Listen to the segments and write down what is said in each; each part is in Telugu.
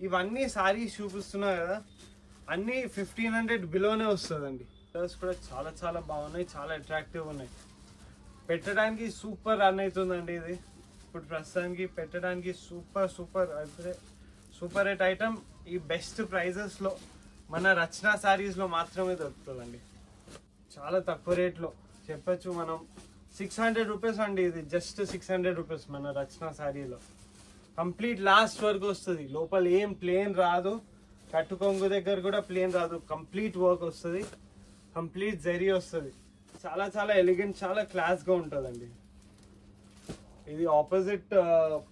ఇవన్నీ సారీస్ చూపిస్తున్నా కదా, అన్నీ 1500 బిలోనే వస్తుందండి. కలర్స్ కూడా చాలా చాలా బాగున్నాయి, చాలా అట్రాక్టివ్ ఉన్నాయి. పెట్టడానికి సూపర్ రన్ అవుతుందండి ఇది. ఇప్పుడు ప్రస్తుతానికి పెట్టడానికి సూపర్ రేట్ ఐటమ్. ఈ బెస్ట్ ప్రైజెస్లో మన రచన సారీస్లో మాత్రమే దొరుకుతుందండి. చాలా తక్కువ రేట్లో చెప్పచ్చు మనం. 600 రూపీస్ అండి ఇది, జస్ట్ 600 రూపీస్ మన రచన శారీలో. కంప్లీట్ లాస్ట్ వరకు వస్తుంది, లోపల ఏం ప్లేన్ రాదు, కట్టుకొంగు దగ్గర కూడా ప్లేన్ రాదు, కంప్లీట్ వర్క్ వస్తుంది, కంప్లీట్ జరీ వస్తుంది. చాలా చాలా ఎలిగెంట్, చాలా క్లాస్గా ఉంటుందండి. ఇది ఆపోజిట్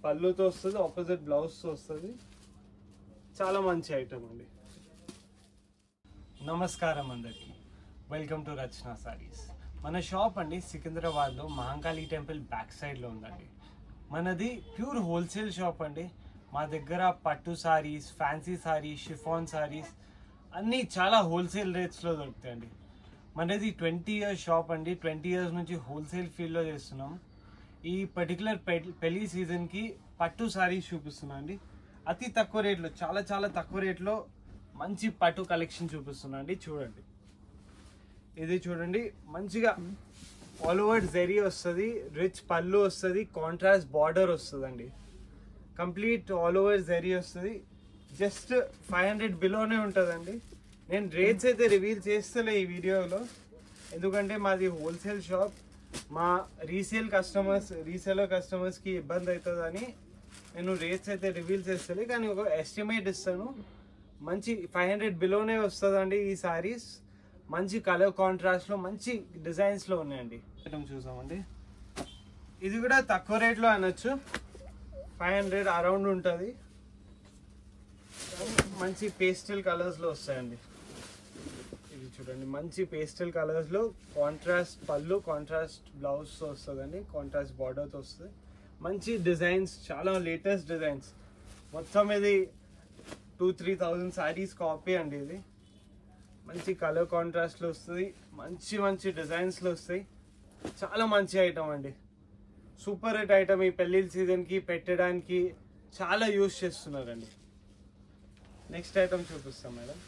పళ్ళుతో వస్తుంది, ఆపోజిట్ బ్లౌజ్తో వస్తుంది. చాలా మంచి ఐటమ్ అండి. నమస్కారం అందరికీ, వెల్కమ్ టు రచన సారీస్. మన షాప్ అండి సికింద్రాబాద్లో మహంకాళి టెంపుల్ బ్యాక్ సైడ్లో ఉందండి. మనది ప్యూర్ హోల్సేల్ షాప్ అండి. మా దగ్గర పట్టు సారీస్, ఫ్యాన్సీ సారీస్, షిఫాన్ సారీస్ అన్నీ చాలా హోల్సేల్ రేట్స్లో దొరుకుతాయండి. మనది 20 ఇయర్స్ షాప్ అండి. 20 ఇయర్స్ నుంచి హోల్సేల్ ఫీల్డ్లో చేస్తున్నాం. ఈ పర్టికులర్ పెళ్లి సీజన్కి పట్టు సారీస్ చూపిస్తున్నాం అండి. అతి తక్కువ రేట్లో, చాలా చాలా తక్కువ రేట్లో మంచి పట్టు కలెక్షన్ చూపిస్తున్నా అండి. చూడండి, ఇది చూడండి, మంచిగా ఆల్ ఓవర్ జరీ వస్తుంది, రిచ్ పళ్ళు వస్తుంది, కాంట్రాస్ట్ బార్డర్ వస్తుందండి. కంప్లీట్ ఆల్ ఓవర్ జరీ వస్తుంది. జస్ట్ 500 బిలోనే ఉంటుందండి. నేను రేట్స్ అయితే రివీల్ చేస్తలే ఈ వీడియోలో, ఎందుకంటే మాది హోల్సేల్ షాప్. మా రీసేలర్ కస్టమర్స్కి ఇబ్బంది అవుతుందని నేను రేట్స్ అయితే రివీల్ చేస్తలే, కానీ ఒక ఎస్టిమేట్ ఇస్తాను. మంచి 500 బిలోనే వస్తుందండి ఈ సారీస్. మంచి కలర్ కాంట్రాస్ట్లో, మంచి డిజైన్స్లో ఉన్నాయండి. ఐటమ్ చూసామండి, ఇది కూడా తక్కువ రేట్లో అనొచ్చు, 500 అరౌండ్ ఉంటుంది. మంచి పేస్టల్ కలర్స్లో వస్తాయండి. ఇది చూడండి, మంచి పేస్టల్ కలర్స్లో కాంట్రాస్ట్ పళ్ళు, కాంట్రాస్ట్ బ్లౌజ్తో వస్తుందండి, కాంట్రాస్ట్ బార్డర్తో వస్తుంది. మంచి డిజైన్స్, చాలా లేటెస్ట్ డిజైన్స్. మొత్తం ఇది 2,000-3,000 సారీస్ కాపీ అండి. ఇది మంచి కలర్ కాంట్రాస్ట్లో వస్తుంది, మంచి మంచి డిజైన్స్లో వస్తాయి. చాలా మంచి ఐటమ్ అండి, సూపర్ హిట్ ఐటమ్. ఈ పెళ్ళిళ్ళ సీజన్కి పెట్టడానికి చాలా యూజ్ చేస్తున్నారండి. నెక్స్ట్ ఐటమ్ చూపిస్తాం మేడం.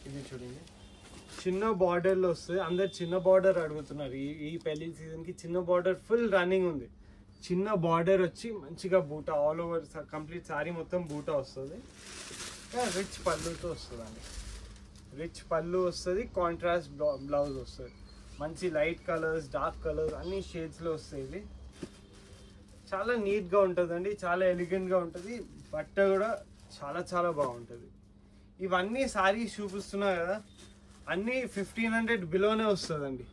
ఇది చూడండి, చిన్న బార్డర్లో వస్తుంది. అందరు చిన్న బార్డర్ అడుగుతున్నారు. ఈ పెళ్లి సీజన్కి చిన్న బార్డర్ ఫుల్ రన్నింగ్ ఉంది. చిన్న బార్డర్ వచ్చి మంచిగా బూటా, ఆల్ ఓవర్ కంప్లీట్ సారీ మొత్తం బూటా వస్తుంది. రిచ్ పళ్ళుతో వస్తుందండి. రిచ్ పళ్ళు వస్తుంది, కాంట్రాస్ట్ బ్లౌజ్ వస్తుంది. మంచి లైట్ కలర్స్, డార్క్ కలర్స్ అన్ని షేడ్స్లో వస్తాయి. ఇది చాలా నీట్గా ఉంటుందండి, చాలా ఎలిగెంట్గా ఉంటుంది. బట్ట కూడా చాలా చాలా బాగుంటుంది. ఇవన్నీ సారీస్ చూపిస్తున్నా కదా, అన్నీ 1500 బిలోనే వస్తుందండి.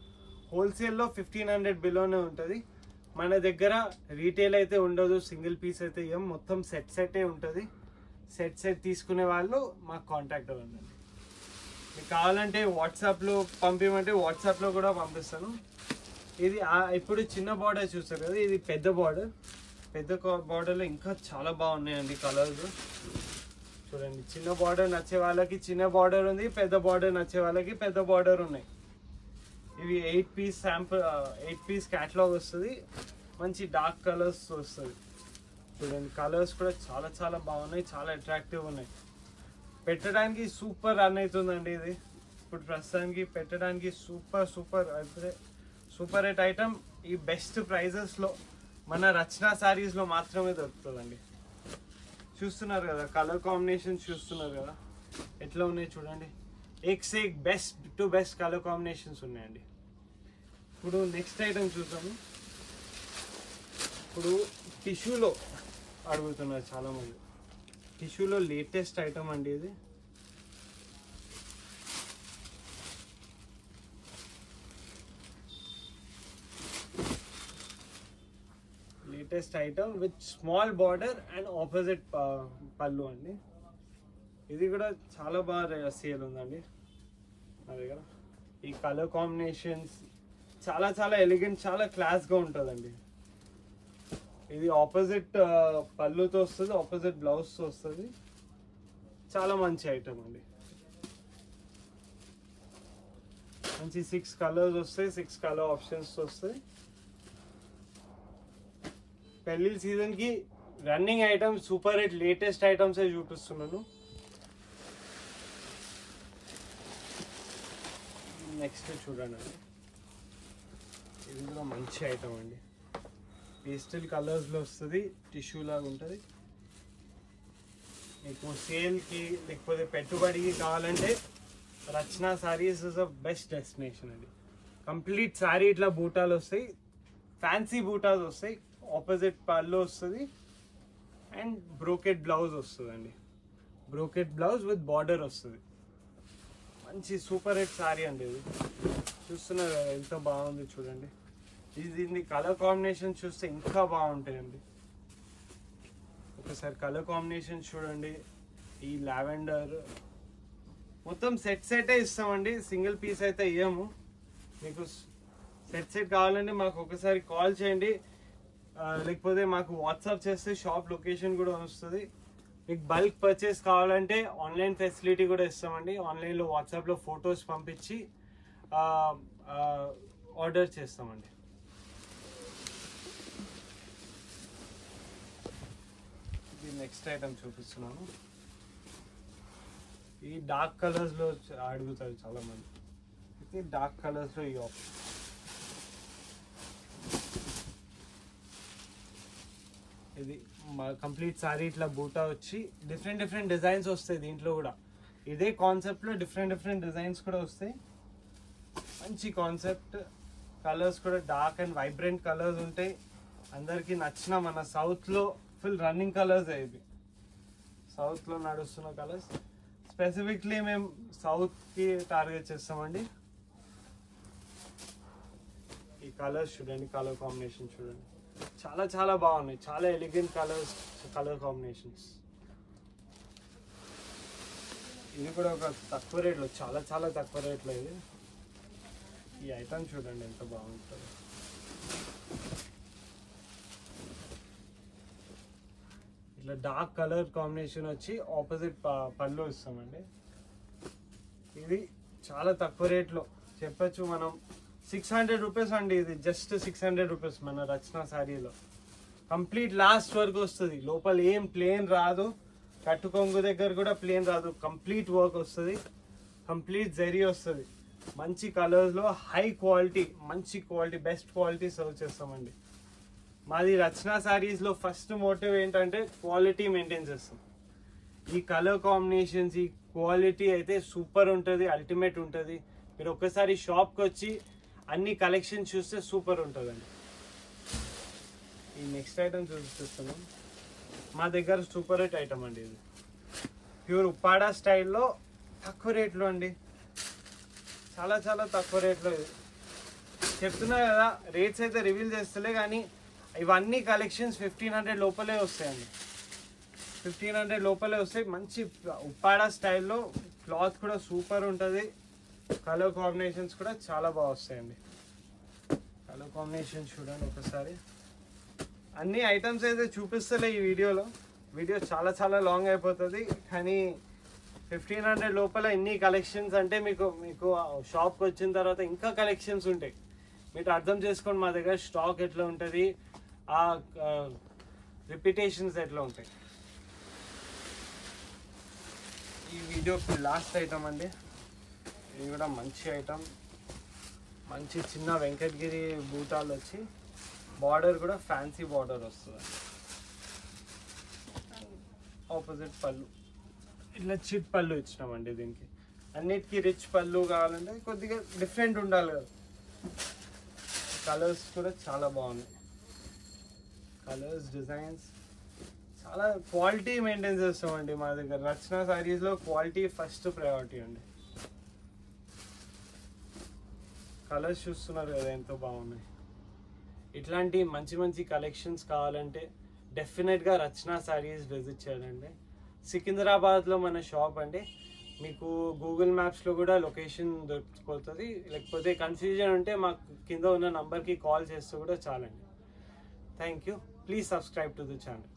హోల్సేల్లో 1500 బిలోనే ఉంటుంది. మన దగ్గర రీటైల్ అయితే ఉండదు, సింగిల్ పీస్ అయితే ఏం, మొత్తం సెటే ఉంటుంది. సెట్ తీసుకునే వాళ్ళు మాకు కాంటాక్ట్ అవ్వండి. మీకు కావాలంటే వాట్సాప్లో పంపించమంటే వాట్సాప్లో కూడా పంపిస్తాను. ఇది ఇప్పుడు చిన్న బార్డర్ చూస్తారు కదా, ఇది పెద్ద బార్డర్. పెద్ద బార్డర్లో ఇంకా చాలా బాగున్నాయండి కలర్స్. చూడండి, చిన్న బార్డర్ నచ్చే వాళ్ళకి చిన్న బార్డర్ ఉంది, పెద్ద బార్డర్ నచ్చే వాళ్ళకి పెద్ద బార్డర్ ఉన్నాయి. ఇవి 8 పీస్ క్యాటలాగ్ వస్తుంది. మంచి డార్క్ కలర్స్ వస్తుంది. చూడండి, కలర్స్ కూడా చాలా చాలా బాగున్నాయి, చాలా అట్రాక్టివ్ ఉన్నాయి. పెట్టడానికి సూపర్ రన్ అవుతుందండి ఇది. ఇప్పుడు ప్రస్తుతానికి పెట్టడానికి సూపర్ రేట్ ఐటమ్. ఈ బెస్ట్ ప్రైజెస్లో మన రచన సారీస్లో మాత్రమే దొరుకుతుందండి. చూస్తున్నారు కదా, కలర్ కాంబినేషన్స్ చూస్తున్నారు కదా ఎట్లా ఉన్నాయి. చూడండి, ఏక్ బెస్ట్ కలర్ కాంబినేషన్స్ ఉన్నాయండి. ఇప్పుడు నెక్స్ట్ ఐటమ్ చూసాము. ఇప్పుడు టిష్యూలో అడుగుతున్నారు చాలామంది. టిష్యూలో లేటెస్ట్ ఐటమ్ అండి ఇది. Latest item with small border and opposite పళ్ళు అండి. ఇది కూడా చాలా బాగా సేల్ ఉందండి నా దగ్గర. ఈ కలర్ కాంబినేషన్స్ చాలా చాలా ఎలిగెంట్, చాలా క్లాస్గా ఉంటుందండి. ఇది ఆపోజిట్ పళ్ళుతో వస్తుంది, ఆపోజిట్ బ్లౌజ్తో వస్తుంది. చాలా మంచి ఐటమ్ అండి. మంచి 6 కలర్స్ వస్తాయి, 6 కలర్ ఆప్షన్స్ వస్తాయి. పెళ్ళిళ్ళ సీజన్కి running items super hit latest items చూపిస్తున్నాను. నెక్స్ట్ చూడండి అండి, ఇది కూడా మంచి ఐటమ్ అండి. పేస్టల్ కలర్స్లో వస్తుంది, టిష్యూ లాగా ఉంటుంది. మీకు సేల్కి లేకపోతే పెట్టుబడికి కావాలంటే Rachana saris is the best destination అండి. కంప్లీట్ సారీ ఇట్లా బూటాలు వస్తాయి, ఫ్యాన్సీ బూటాలు వస్తాయి, ఆపోజిట్ పళ్ళు వస్తుంది అండ్ బ్రోకెట్ బ్లౌజ్ వస్తుంది అండి. బ్రోకెట్ బ్లౌజ్ విత్ బార్డర్ వస్తుంది. మంచి సూపర్ హిట్ సారీ అండి. ఇది చూస్తున్నారు కదా ఎంత బాగుంది చూడండి. దీన్ని కలర్ కాంబినేషన్ చూస్తే ఇంకా బాగుంటాయండి. ఒకసారి కలర్ కాంబినేషన్ చూడండి. ఈ లావెండర్ మొత్తం సెటే ఇస్తామండి, సింగిల్ పీస్ అయితే ఇవ్వము. మీకు సెట్ కావాలంటే మాకు ఒకసారి కాల్ చేయండి, లేకపోతే మాకు వాట్సాప్ చేస్తే షాప్ లొకేషన్ కూడా వస్తుంది. మీకు బల్క్ పర్చేస్ కావాలంటే ఆన్లైన్ ఫెసిలిటీ కూడా ఇస్తామండి. ఆన్లైన్లో వాట్సాప్లో ఫొటోస్ పంపించి ఆర్డర్ చేస్తామండి. ఇది నెక్స్ట్ ఐటమ్ చూపిస్తున్నాను. ఈ డార్క్ కలర్స్లో అడుగుతారు చాలా మంది. ఇది డార్క్ కలర్స్లో ఈ ఆప్షన్. ఇది కంప్లీట్ సారీ ఇట్లా బూటా వచ్చి డిఫరెంట్ డిజైన్స్ వస్తాయి దీంట్లో కూడా. ఇదే కాన్సెప్ట్లో డిఫరెంట్ డిజైన్స్ కూడా వస్తాయి. మంచి కాన్సెప్ట్. కలర్స్ కూడా డార్క్ అండ్ వైబ్రెంట్ కలర్స్ ఉంటాయి. అందరికీ నచ్చిన మన సౌత్లో ఫుల్ రన్నింగ్ కలర్స్ ఇవి. సౌత్లో నడుస్తున్న కలర్స్. స్పెసిఫిక్లీ మేము సౌత్కి టార్గెట్ చేస్తామండి. ఈ కలర్స్ చూడండి, కలర్ కాంబినేషన్ చూడండి, చాలా బాగున్నాయి. చాలా ఎలిగెంట్ కలర్స్, కలర్ కాంబినేషన్స్. ఇది కూడా ఒక తక్కువ రేట్లో, చాలా తక్కువ రేట్లో. ఇది ఈ ఐటమ్ చూడండి ఎంత బాగుంటుంది. ఇట్లా డార్క్ కలర్ కాంబినేషన్ వచ్చి ఆపోజిట్ పళ్ళు ఇస్తామండి. ఇది చాలా తక్కువ రేట్లో చెప్పచ్చు మనం. 600 రూపీస్ అండి. ఇది జస్ట్ 600 రూపీస్ మన రచనా శారీలో. కంప్లీట్ లాస్ట్ వరకు వస్తుంది. లోపల ఏం ప్లేన్ రాదు, కట్టుకొంగు దగ్గర కూడా ప్లేన్ రాదు. కంప్లీట్ వర్క్ వస్తుంది, కంప్లీట్ జరీ వస్తుంది. మంచి కలర్స్లో హై క్వాలిటీ, మంచి క్వాలిటీ, బెస్ట్ క్వాలిటీ సర్వ్ చేస్తామండి. మాది రచనా శారీస్లో ఫస్ట్ మోటివ్ ఏంటంటే క్వాలిటీ మెయింటైన్ చేస్తాం. ఈ కలర్ కాంబినేషన్స్, ఈ క్వాలిటీ అయితే సూపర్ ఉంటుంది, అల్టిమేట్ ఉంటుంది. మీరు ఒక్కసారి షాప్కి వచ్చి అన్ని కలెక్షన్ చూస్తే సూపర్ ఉంటుందండి. ఈ నెక్స్ట్ ఐటమ్ చూపిస్తున్నాం. మా దగ్గర సూపర్ హిట్ ఐటమ్ అండి. ఇది ప్యూర్ ఉప్పాడా స్టైల్లో తక్కువ రేట్లో అండి. చాలా తక్కువ రేట్లో. ఇది చెప్తున్నా కదా, రేట్స్ అయితే రివీల్ చేస్తలే, కానీ ఇవన్నీ కలెక్షన్స్ 1500 లోపలే వస్తాయండి. 1500 లోపలే వస్తాయి. మంచి ఉప్పాడా స్టైల్లో క్లాత్ కూడా సూపర్ ఉంటుంది. కలర్ కాంబినేషన్స్ కూడా చాలా బాగా వస్తాయండి. కలర్ కాంబినేషన్ చూడండి ఒకసారి. అన్ని ఐటమ్స్ అయితే చూపిస్తలే ఈ వీడియోలో. వీడియో చాలా లాంగ్ అయిపోతుంది. కానీ 1500 లోపల ఇన్ని కలెక్షన్స్ అంటే మీకు షాప్కి వచ్చిన తర్వాత ఇంకా కలెక్షన్స్ ఉంటాయి. మీరు అర్థం చేసుకోండి మా దగ్గర స్టాక్ ఎట్లా ఉంటుంది, ఆ రిపిటేషన్స్ ఎట్లా ఉంటాయి. ఈ వీడియోకి లాస్ట్ ఐటమ్ అండి. ఇది కూడా మంచి ఐటమ్. మంచి చిన్న వెంకటగిరి బూటాలు వచ్చి బార్డర్ కూడా ఫ్యాన్సీ బార్డర్ వస్తుంది. ఆపోజిట్ పళ్ళు ఇట్లా చిట్ పళ్ళు ఇచ్చినామండి. దీనికి అన్నిటికీ రిచ్ పళ్ళు కావాలంటే కొద్దిగా డిఫరెంట్ ఉండాలి కదా. కలర్స్ కూడా చాలా బాగున్నాయి. కలర్స్, డిజైన్స్ చాలా క్వాలిటీ మెయింటైన్ చేస్తామండి మా దగ్గర. రచనా శారీస్లో క్వాలిటీ ఫస్ట్ ప్రయారిటీ అండి. కలర్స్ చూస్తున్నారు కదా ఎంతో బాగున్నాయి. ఇట్లాంటి మంచి కలెక్షన్స్ కావాలంటే డెఫినెట్గా రచనా శారీస్ విజిట్ చేయాలండి. సికింద్రాబాద్లో మన షాప్ అండి. మీకు గూగుల్ మ్యాప్స్లో కూడా లొకేషన్ దొరికిపోతుంది. లేకపోతే కన్ఫ్యూజన్ ఉంటే మాకు కింద ఉన్న నంబర్కి కాల్ చేస్తూ కూడా చాలండి. Thank you. Please subscribe to the channel.